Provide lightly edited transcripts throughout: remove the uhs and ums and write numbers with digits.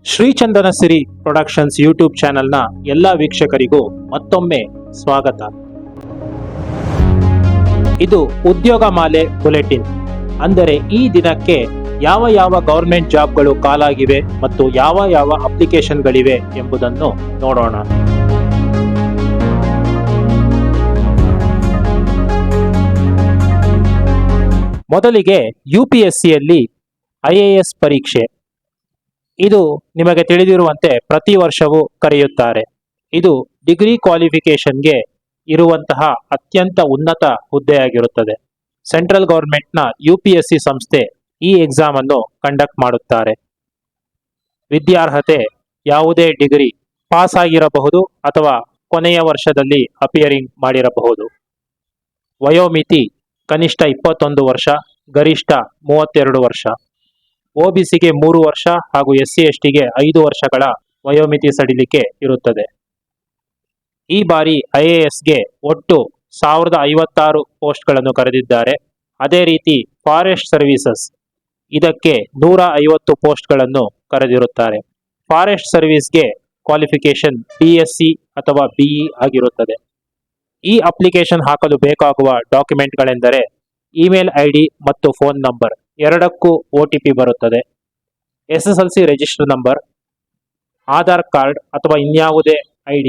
ಶ್ರೀಚಂದನ ಸಿರಿ productions YouTube ಚಾನೆಲ್ನ ಎಲ್ಲ ವೀಕ್ಷಕರಿಗೂ ಮತ್ತೊಮ್ಮೆ ಸ್ವಾಗತ. ಇದು ಉದ್ಯೋಗಮಾಲೆ ಬುಲೆಟಿನ್. ಅಂದರೆ ಈ ದಿನಕ್ಕೆ ಯಾವ ಯಾವ ಗವರ್ಮೆಂಟ್ ಜಾಬ್ಗಳು ಕಾಲಾಗಿವೆ ಮತ್ತು ಯಾವ ಯಾವ ಅಪ್ಲಿಕೇಶನ್ಗಳಿವೆ ಎಂಬುದನ್ನು ನೋಡೋಣ. ಮೊದಲಿಗೆ UPSCಯಲ್ಲಿ IAS ಪರೀಕ್ಷೆ. ಇದು ನಿಮಗೆ ತಿಳಿದಿರುವಂತೆ ಪ್ರತಿ ವರ್ಷವೂ ಕರೆಯುತ್ತಾರೆ. ಇದು ಡಿಗ್ರಿ ಕ್ವಾಲಿಫಿಕೇಷನ್ಗೆ ಇರುವಂತಹ ಅತ್ಯಂತ ಉನ್ನತ ಹುದ್ದೆಯಾಗಿರುತ್ತದೆ. ಸೆಂಟ್ರಲ್ ಗವರ್ಮೆಂಟ್ನ UPSC ಸಂಸ್ಥೆ ಈ ಎಕ್ಸಾಮ್ ಅನ್ನು ಕಂಡಕ್ಟ್ ಮಾಡುತ್ತಾರೆ. ವಿದ್ಯಾರ್ಹತೆ ಯಾವುದೇ ಡಿಗ್ರಿ ಪಾಸ್ ಆಗಿರಬಹುದು ಅಥವಾ ಕೊನೆಯ ವರ್ಷದಲ್ಲಿ ಅಪಿಯರಿಂಗ್ ಮಾಡಿರಬಹುದು. ವಯೋಮಿತಿ ಕನಿಷ್ಠ 21 ವರ್ಷ, ಗರಿಷ್ಠ 32 ವರ್ಷ. OBCಗೆ 3 ವರ್ಷ ಹಾಗೂ SC/STಗೆ 5 ವರ್ಷಗಳ ವಯೋಮಿತಿ ಸಡಿಲಿಕೆ ಇರುತ್ತದೆ. ಈ ಬಾರಿ IASಗೆ ಒಟ್ಟು 1056 ಪೋಸ್ಟ್ಗಳನ್ನು ಕರೆದಿದ್ದಾರೆ. ಅದೇ ರೀತಿ ಫಾರೆಸ್ಟ್ ಸರ್ವಿಸಸ್ ಇದಕ್ಕೆ 150 ಪೋಸ್ಟ್ಗಳನ್ನು ಕರೆದಿರುತ್ತಾರೆ. ಫಾರೆಸ್ಟ್ ಸರ್ವಿಸ್ಗೆ ಕ್ವಾಲಿಫಿಕೇಶನ್ BSc ಅಥವಾ BE ಆಗಿರುತ್ತದೆ. ಈ ಅಪ್ಲಿಕೇಶನ್ ಹಾಕಲು ಬೇಕಾಗುವ ಡಾಕ್ಯುಮೆಂಟ್ಗಳೆಂದರೆ ಇಮೇಲ್ ID ಮತ್ತು ಫೋನ್ ನಂಬರ್ ಎರಡಕ್ಕೂ OTP ಬರುತ್ತದೆ. SSLC register number, Aadhaar card ಅಥವಾ ಇನ್ಯಾವುದೇ ID,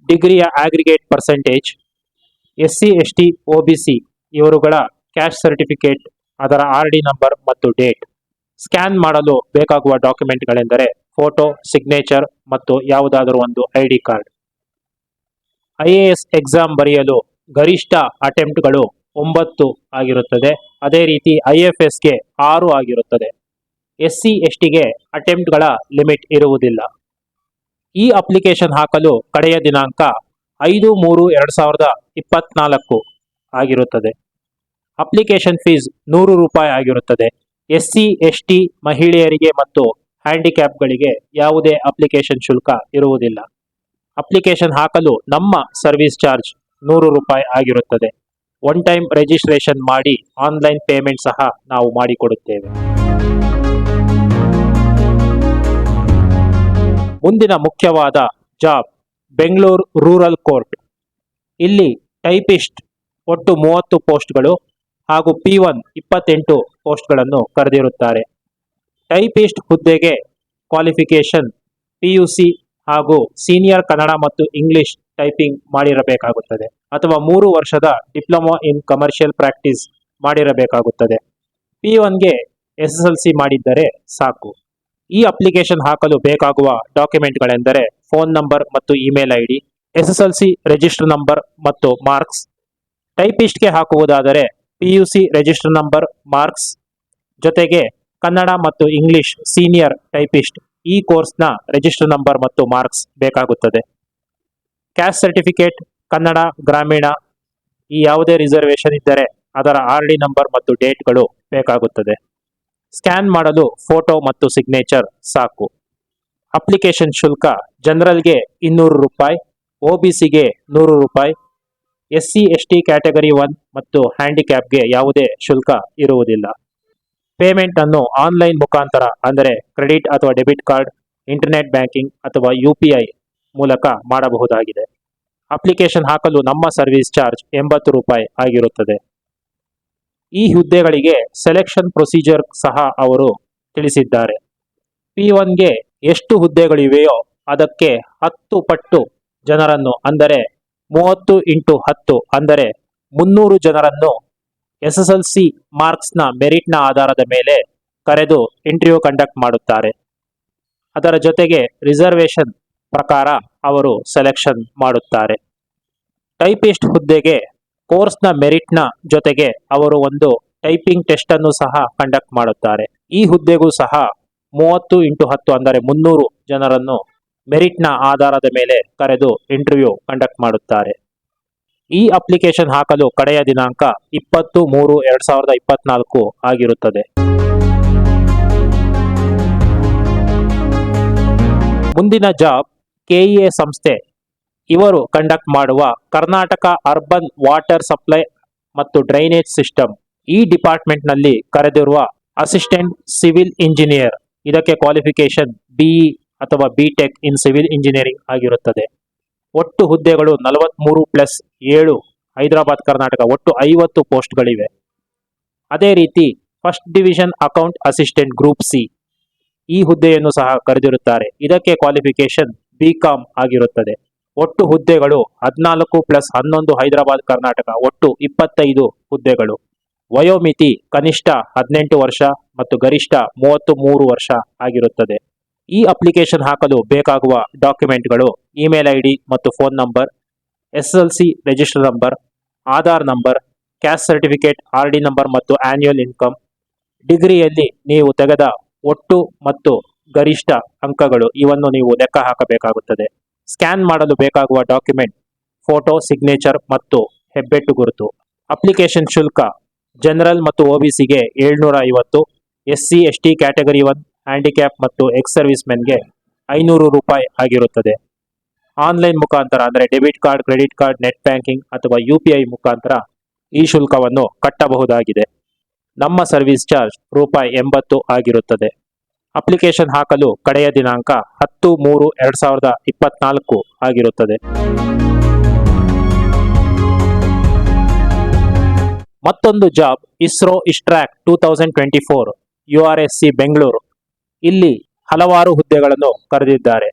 ಡಿಗ್ರಿಯ ಆಗ್ರಿಗೇಟ್ ಪರ್ಸೆಂಟೇಜ್, SC/ST OBC ಇವರುಗಳ ಕ್ಯಾಸ್ಟ್ ಸರ್ಟಿಫಿಕೇಟ್, ಅದರ RD ನಂಬರ್ ಮತ್ತು ಡೇಟ್. ಸ್ಕ್ಯಾನ್ ಮಾಡಲು ಬೇಕಾಗುವ ಡಾಕ್ಯುಮೆಂಟ್ಗಳೆಂದರೆ ಫೋಟೋ, ಸಿಗ್ನೇಚರ್ ಮತ್ತು ಯಾವುದಾದರೂ ಒಂದು ID ಕಾರ್ಡ್. IAS ಎಕ್ಸಾಮ್ ಬರೆಯಲು ಗರಿಷ್ಠ ಅಟೆಂಪ್ಟ್ಗಳು 9 ಆಗಿರುತ್ತದೆ. ಅದೇ ರೀತಿ IFSಗೆ 6 ಆಗಿರುತ್ತದೆ. SC/STಗೆ ಅಟೆಂಪ್ಟ್ಗಳ ಲಿಮಿಟ್ ಇರುವುದಿಲ್ಲ. ಈ ಅಪ್ಲಿಕೇಶನ್ ಹಾಕಲು ಕಡೆಯ ದಿನಾಂಕ 5/3/2024 ಆಗಿರುತ್ತದೆ. ಅಪ್ಲಿಕೇಶನ್ ಫೀಸ್ 100 ರೂಪಾಯಿ ಆಗಿರುತ್ತದೆ. SC/ST ಮಹಿಳೆಯರಿಗೆ ಮತ್ತು ಹ್ಯಾಂಡಿಕ್ಯಾಪ್ಗಳಿಗೆ ಯಾವುದೇ ಅಪ್ಲಿಕೇಶನ್ ಶುಲ್ಕ ಇರುವುದಿಲ್ಲ. ಅಪ್ಲಿಕೇಶನ್ ಹಾಕಲು ನಮ್ಮ ಸರ್ವಿಸ್ ಚಾರ್ಜ್ 100 ರೂಪಾಯಿ ಆಗಿರುತ್ತದೆ. ಒನ್ ಟೈಮ್ ರಿಜಿಸ್ಟ್ರೇಷನ್ ಮಾಡಿ ಆನ್ಲೈನ್ ಪೇಮೆಂಟ್ ಸಹ ನಾವು ಮಾಡಿಕೊಡುತ್ತೇವೆ. ಮುಂದಿನ ಮುಖ್ಯವಾದ ಜಾಬ್ ಬೆಂಗಳೂರು ರೂರಲ್ ಕೋರ್ಟ್. ಇಲ್ಲಿ ಟೈಪಿಸ್ಟ್ ಒಟ್ಟು 30 ಪೋಸ್ಟ್ಗಳು ಹಾಗೂ P1 28 ಪೋಸ್ಟ್ಗಳನ್ನು ಕರೆದಿರುತ್ತಾರೆ. ಟೈಪಿಸ್ಟ್ ಹುದ್ದೆಗೆ ಕ್ವಾಲಿಫಿಕೇಶನ್ PUC ಹಾಗೂ ಸೀನಿಯರ್ ಕನ್ನಡ ಮತ್ತು ಇಂಗ್ಲಿಷ್ ಟೈಪಿಂಗ್ ಮಾಡಿರಬೇಕಾಗುತ್ತದೆ ಅಥವಾ 3 ವರ್ಷದ ಡಿಪ್ಲೊಮಾ ಇನ್ ಕಮರ್ಷಿಯಲ್ ಪ್ರಾಕ್ಟೀಸ್ ಮಾಡಿರಬೇಕಾಗುತ್ತದೆ. P1ಗೆ SSLC ಮಾಡಿದ್ದರೆ ಸಾಕು. ಈ ಅಪ್ಲಿಕೇಶನ್ ಹಾಕಲು ಬೇಕಾಗುವ ಡಾಕ್ಯುಮೆಂಟ್ಗಳೆಂದರೆ ಫೋನ್ ನಂಬರ್ ಮತ್ತು email ID, SSLC register number ಮತ್ತು ಮಾರ್ಕ್ಸ್. ಟೈಪಿಸ್ಟ್ಗೆ ಹಾಕುವುದಾದರೆ PUC ರಿಜಿಸ್ಟರ್ ನಂಬರ್, ಮಾರ್ಕ್ಸ್ ಜೊತೆಗೆ ಕನ್ನಡ ಮತ್ತು ಇಂಗ್ಲಿಷ್ ಸೀನಿಯರ್ ಟೈಪಿಸ್ಟ್ ಈ ಕೋರ್ಸ್ನ ರಿಜಿಸ್ಟರ್ ನಂಬರ್ ಮತ್ತು ಮಾರ್ಕ್ಸ್ ಬೇಕಾಗುತ್ತದೆ. ಕ್ಯಾಸ್ಟ್ ಸರ್ಟಿಫಿಕೇಟ್, ಕನ್ನಡ ಗ್ರಾಮೀಣ ಈ ಯಾವುದೇ ರಿಸರ್ವೇಶನ್ ಇದ್ದರೆ ಅದರ RD ನಂಬರ್ ಮತ್ತು ಡೇಟ್ಗಳು ಬೇಕಾಗುತ್ತದೆ. ಸ್ಕ್ಯಾನ್ ಮಾಡಲು ಫೋಟೋ ಮತ್ತು ಸಿಗ್ನೇಚರ್ ಸಾಕು. ಅಪ್ಲಿಕೇಶನ್ ಶುಲ್ಕ ಜನರಲ್ಗೆ 200 ರೂಪಾಯಿ, OBCಗೆ 100 ರೂಪಾಯಿ, SC/ST ಕ್ಯಾಟಗರಿ 1 ಮತ್ತು ಹ್ಯಾಂಡಿಕ್ಯಾಪ್ಗೆ ಯಾವುದೇ ಶುಲ್ಕ ಇರುವುದಿಲ್ಲ. ಪೇಮೆಂಟ್ ಅನ್ನು ಆನ್ಲೈನ್ ಮುಖಾಂತರ ಅಂದರೆ ಕ್ರೆಡಿಟ್ ಅಥವಾ ಡೆಬಿಟ್ ಕಾರ್ಡ್, ಇಂಟರ್ನೆಟ್ ಬ್ಯಾಂಕಿಂಗ್ ಅಥವಾ UPI ಮೂಲಕ ಮಾಡಬಹುದಾಗಿದೆ. ಅಪ್ಲಿಕೇಶನ್ ಹಾಕಲು ನಮ್ಮ ಸರ್ವಿಸ್ ಚಾರ್ಜ್ 80 ರೂಪಾಯಿ ಆಗಿರುತ್ತದೆ. ಈ ಹುದ್ದೆಗಳಿಗೆ ಸೆಲೆಕ್ಷನ್ ಪ್ರೊಸೀಜರ್ ಸಹ ಅವರು ತಿಳಿಸಿದ್ದಾರೆ. P1ಗೆ ಎಷ್ಟು ಹುದ್ದೆಗಳಿವೆಯೋ ಅದಕ್ಕೆ 10 ಪಟ್ಟು ಜನರನ್ನು ಅಂದರೆ 30x10 ಅಂದರೆ 300 ಜನರನ್ನು SSLC ಮಾರ್ಕ್ಸ್ನ ಮೆರಿಟ್ನ ಆಧಾರದ ಮೇಲೆ ಕರೆದು ಇಂಟರ್ವ್ಯೂ ಕಂಡಕ್ಟ್ ಮಾಡುತ್ತಾರೆ. ಅದರ ಜೊತೆಗೆ ರಿಸರ್ವೇಶನ್ ಪ್ರಕಾರ ಅವರು ಸೆಲೆಕ್ಷನ್ ಮಾಡುತ್ತಾರೆ. ಟೈಪಿಸ್ಟ್ ಹುದ್ದೆಗೆ ಕೋರ್ಸ್ನ ಮೆರಿಟ್ನ ಜೊತೆಗೆ ಅವರು ಒಂದು ಟೈಪಿಂಗ್ ಟೆಸ್ಟ್ ಅನ್ನು ಸಹ ಕಂಡಕ್ಟ್ ಮಾಡುತ್ತಾರೆ. ಈ ಹುದ್ದೆಗೂ ಸಹ 30x10 ಅಂದರೆ 300 ಜನರನ್ನು ಮೆರಿಟ್ನ ಆಧಾರದ ಮೇಲೆ ಕರೆದು ಇಂಟರ್ವ್ಯೂ ಕಂಡಕ್ಟ್ ಮಾಡುತ್ತಾರೆ. ಈ ಅಪ್ಲಿಕೇಶನ್ ಹಾಕಲು ಕಡೆಯ ದಿನಾಂಕ 20/3/2024 ಆಗಿರುತ್ತದೆ. ಮುಂದಿನ ಜಾಬ್ KEA ಸಂಸ್ಥೆ. ಇವರು ಕಂಡಕ್ಟ್ ಮಾಡುವ ಕರ್ನಾಟಕ ಅರ್ಬನ್ ವಾಟರ್ ಸಪ್ಲೈ ಮತ್ತು ಡ್ರೈನೇಜ್ ಸಿಸ್ಟಮ್ ಈ ಡಿಪಾರ್ಟ್ಮೆಂಟ್ನಲ್ಲಿ ಕರೆದಿರುವ ಅಸಿಸ್ಟೆಂಟ್ ಸಿವಿಲ್ ಇಂಜಿನಿಯರ್ ಇದಕ್ಕೆ ಕ್ವಾಲಿಫಿಕೇಶನ್ ಬಿಇ ಅಥವಾ ಬಿಟೆಕ್ ಇನ್ ಸಿವಿಲ್ ಇಂಜಿನಿಯರಿಂಗ್ ಆಗಿರುತ್ತದೆ. ಒಟ್ಟು ಹುದ್ದೆಗಳು 43+7 ಹೈದರಾಬಾದ್ ಕರ್ನಾಟಕ ಒಟ್ಟು 50 ಪೋಸ್ಟ್ಗಳಿವೆ. ಅದೇ ರೀತಿ first division account assistant group C ಈ ಹುದ್ದೆಯನ್ನು ಸಹ ಕರೆದಿರುತ್ತಾರೆ. ಇದಕ್ಕೆ ಕ್ವಾಲಿಫಿಕೇಶನ್ ಬಿಕಾಂ ಆಗಿರುತ್ತದೆ. ಒಟ್ಟು ಹುದ್ದೆಗಳು 14+11 ಹೈದರಾಬಾದ್ ಕರ್ನಾಟಕ ಒಟ್ಟು 25 ಹುದ್ದೆಗಳು. ವಯೋಮಿತಿ ಕನಿಷ್ಠ 18 ವರ್ಷ ಮತ್ತು ಗರಿಷ್ಠ 33 ವರ್ಷ ಆಗಿರುತ್ತದೆ. ಈ ಅಪ್ಲಿಕೇಶನ್ ಹಾಕಲು ಬೇಕಾಗುವ ಡಾಕ್ಯುಮೆಂಟ್ಗಳು ಇಮೇಲ್ ಐಡಿ ಮತ್ತು phone number, SSLC register number, Aadhaar number, caste certificate, RD number ಮತ್ತು ಆನ್ಯುಯಲ್ ಇನ್ಕಮ್, ಡಿಗ್ರಿಯಲ್ಲಿ ನೀವು ತೆಗೆದ ಒಟ್ಟು ಮತ್ತು ಗರಿಷ್ಠ ಅಂಕಗಳು ಇವನ್ನು ನೀವು ಲೆಕ್ಕ ಹಾಕಬೇಕಾಗುತ್ತದೆ. ಸ್ಕ್ಯಾನ್ ಮಾಡಲು ಬೇಕಾಗುವ ಡಾಕ್ಯುಮೆಂಟ್ ಫೋಟೋ, ಸಿಗ್ನೇಚರ್ ಮತ್ತು ಹೆಬ್ಬೆಟ್ಟು ಗುರುತು. ಅಪ್ಲಿಕೇಶನ್ ಶುಲ್ಕ ಜನರಲ್ ಮತ್ತು OBCಗೆ 750, SC ST ಕ್ಯಾಟಗರಿ 1, ಹ್ಯಾಂಡಿಕ್ಯಾಪ್ ಮತ್ತು ಎಕ್ಸ್ ಸರ್ವಿಸ್ ಮೆನ್ಗೆ 500 ರೂಪಾಯಿ ಆಗಿರುತ್ತದೆ. ಆನ್ಲೈನ್ ಮುಖಾಂತರ ಅಂದರೆ debit card, credit card, net banking ಅಥವಾ UPI ಮುಖಾಂತರ ಈ ಶುಲ್ಕವನ್ನು ಕಟ್ಟಬಹುದಾಗಿದೆ. ನಮ್ಮ ಸರ್ವಿಸ್ ಚಾರ್ಜ್ ರೂಪಾಯಿ 80 ಆಗಿರುತ್ತದೆ. ಅಪ್ಲಿಕೇಶನ್ ಹಾಕಲು ಕಡೆಯ ದಿನಾಂಕ 10/3/2024 ಆಗಿರುತ್ತದೆ. ಮತ್ತೊಂದು job ISRO ISTRAC 2024 URSC Bengaluru. ಇಲ್ಲಿ ಹಲವಾರು ಹುದ್ದೆಗಳನ್ನು ಕರೆದಿದ್ದಾರೆ.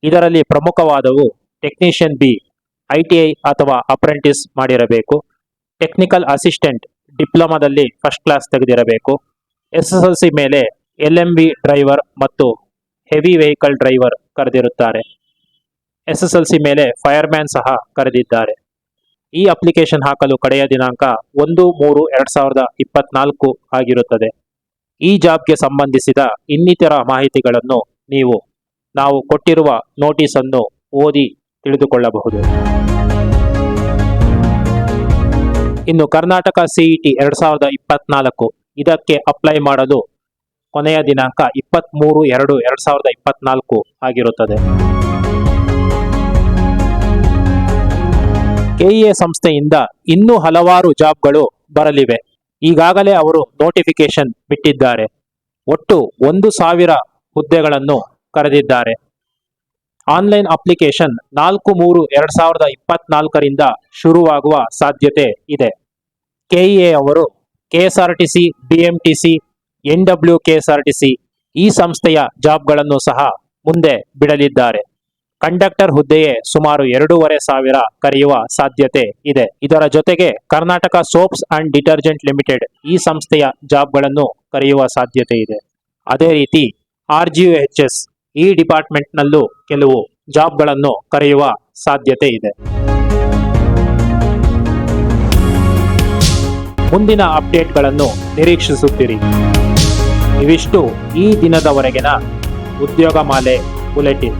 ಇದರಲ್ಲಿ ಪ್ರಮುಖವಾದವು ಟೆಕ್ನಿಷಿಯನ್ ಬಿ, ITI ಅಥವಾ ಅಪ್ರೆಂಟಿಸ್ ಮಾಡಿರಬೇಕು, ಟೆಕ್ನಿಕಲ್ ಅಸಿಸ್ಟೆಂಟ್ ಡಿಪ್ಲೊಮಾದಲ್ಲಿ ಫಸ್ಟ್ ಕ್ಲಾಸ್ ತೆಗೆದಿರಬೇಕು, SSLC ಮೇಲೆ LMV ಡ್ರೈವರ್ ಮತ್ತು ಹೆವಿ ವೆಹಿಕಲ್ ಡ್ರೈವರ್ ಕರೆದಿರುತ್ತಾರೆ. SSLC ಮೇಲೆ ಫೈರ್ಮ್ಯಾನ್ ಸಹ ಕರೆದಿದ್ದಾರೆ. ಈ ಅಪ್ಲಿಕೇಶನ್ ಹಾಕಲು ಕಡೆಯ ದಿನಾಂಕ 1/3/2024 ಆಗಿರುತ್ತದೆ. ಈ ಜಾಬ್ಗೆ ಸಂಬಂಧಿಸಿದ ಇನ್ನಿತರ ಮಾಹಿತಿಗಳನ್ನು ನಾವು ಕೊಟ್ಟಿರುವ ನೋಟಿಸ್ ಅನ್ನು ಓದಿ ತಿಳಿದುಕೊಳ್ಳಬಹುದು. ಇನ್ನು ಕರ್ನಾಟಕ CET 2024 ಇದಕ್ಕೆ ಅಪ್ಲೈ ಮಾಡಲು ಕೊನೆಯ ದಿನಾಂಕ 23/2/2024 ಆಗಿರುತ್ತದೆ. KEA ಸಂಸ್ಥೆಯಿಂದ ಇನ್ನೂ ಹಲವಾರು ಜಾಬ್ಗಳು ಬರಲಿವೆ. ಈಗಾಗಲೇ ಅವರು ನೋಟಿಫಿಕೇಶನ್ ಬಿಟ್ಟಿದ್ದಾರೆ. ಒಟ್ಟು 1,000 ಹುದ್ದೆಗಳನ್ನು ಕರೆದಿದ್ದಾರೆ. ಆನ್ಲೈನ್ ಅಪ್ಲಿಕೇಶನ್ 4/3/2024 ಶುರುವಾಗುವ ಸಾಧ್ಯತೆ ಇದೆ. KEA ಅವರು KSRTC, BMTC, NWKSRTC ಈ ಸಂಸ್ಥೆಯ ಜಾಬ್ಗಳನ್ನು ಸಹ ಮುಂದೆ ಬಿಡಲಿದ್ದಾರೆ. ಕಂಡಕ್ಟರ್ ಹುದ್ದೆಯೇ ಸುಮಾರು 2,500 ಕರೆಯುವ ಸಾಧ್ಯತೆ ಇದೆ. ಇದರ ಜೊತೆಗೆ Karnataka soaps and detergent limited ಈ ಸಂಸ್ಥೆಯ ಜಾಬ್ಗಳನ್ನು ಕರೆಯುವ ಸಾಧ್ಯತೆ ಇದೆ. ಅದೇ ರೀತಿ RGUHS ಈ ಡಿಪಾರ್ಟ್ಮೆಂಟ್ನಲ್ಲೂ ಕೆಲವು ಜಾಬ್ಗಳನ್ನು ಕರೆಯುವ ಸಾಧ್ಯತೆ ಇದೆ. ಮುಂದಿನ ಅಪ್ಡೇಟ್ಗಳನ್ನು ನಿರೀಕ್ಷಿಸುತ್ತೀರಿ. ಇವಿಷ್ಟು ಈ ದಿನದವರೆಗಿನ ಉದ್ಯೋಗಮಾಲೆ ಬುಲೆಟಿನ್.